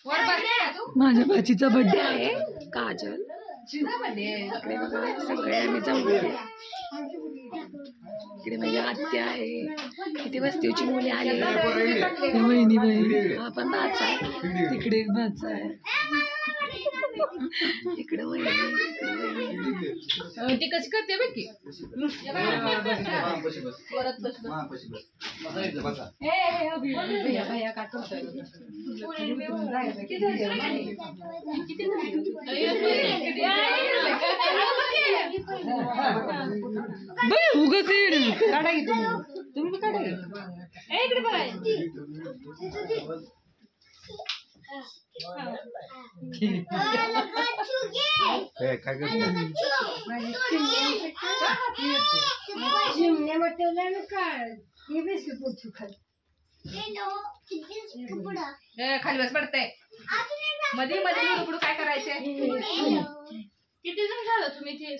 माझ्या भाचीचा बर्थडे आहे काजल इकडे बघा सगळे आम्ही जमलो इकडे माझी आत्या आहे किती वस्तीची मुले आले वहिनी बहीण हा पण भाचा आहे तिकडे एक भाचा आहे इकडे वहिनी ती कशी करते बघ की उगाच काढा की तुम्ही काढा इकडे बघा खाली बस पडतंय मध्ये मध्ये लुकडू काय करायचे किती जण झालं तुम्ही ते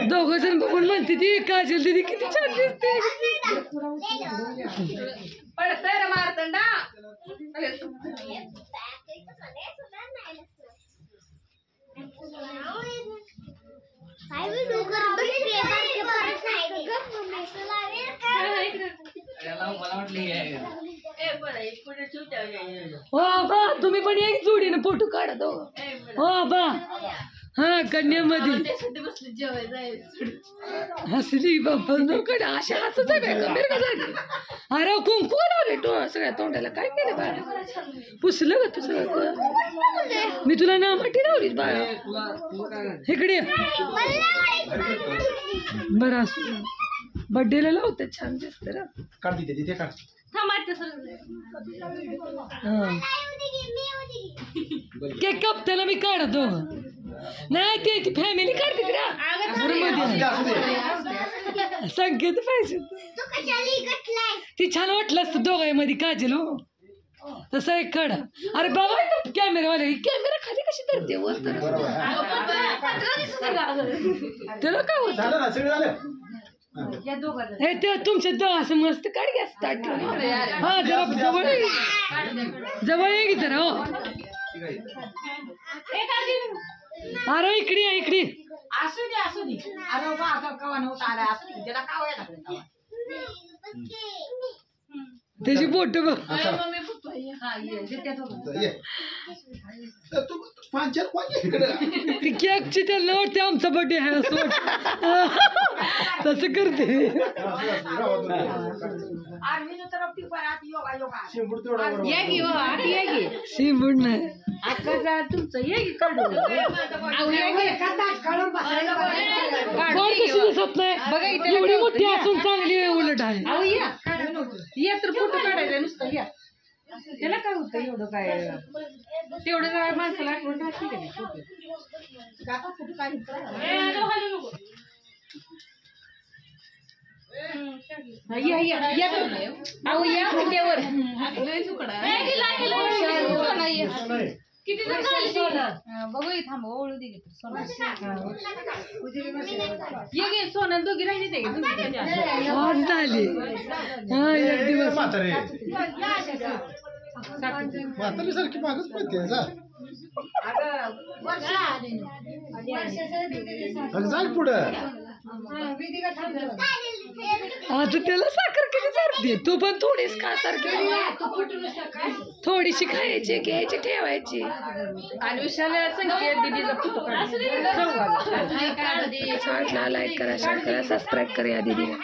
दोघ जण बघून म्हणते ती काजल दीदी किती छान दिसते पडतंय रे मारतंडा हो बा तुम्ही पण एक जोडीनं फोटो काढा दोघं हो बा हा कन्यामध्ये हसली बाप्पा कडे अशा हसच आहे का झाली अरे कुंकू लावले सगळ्या तोंडाला काय केलं बाळा पुसलं का तू सगळं मी तुला नामाटी लावलीच बाळा इकडे बरं असू बर्थडेला लावतात छान दिसत केक कापताना मी काढतो नाही ते फॅमिली काढते संकेत पाहिजे ती छान वाटलं असतं दोघांमध्ये काजल हो तसा एक काढा अरे बाबा कॅमेरावाले कॅमेरा खाली कशी धरते वर त्याला काय होत हे ते तुमच्या दो असं मस्त काढ घ्या स्टार्ट हा जरा जवळ जवळ ये की जरा हो अरे इकडे इकडे असू दे अरे बा कवा नव्हता आला असू दे त्याला काय लागलं त्याची बोट बघ ती केकची त्यांना वाटते आमचा बर्थडे आहे असं वाटत तसं करते शिंबूड नाही तुमचं कशी दिसत नाही बघा एवढी मोठी असून चांगली उलट आहे या तर फोटो काढायचा नुसतं या त्याला काय होतं एवढं काय तेवढं काय माणसाला आठवण राहते किती बघू थांब ओळू दे ये सोनं दोघी राहिले झाली हा एक दिवस सारखी मागच पडते पुढं आता त्याला साखर किती चालते तू पण थोडीच का सारखी थोडीशी खायची घ्यायची ठेवायची आणि विशाल संकेत दीदीचा फोटो लाईक करा शेअर करा सबस्क्राईब करा या दीदीला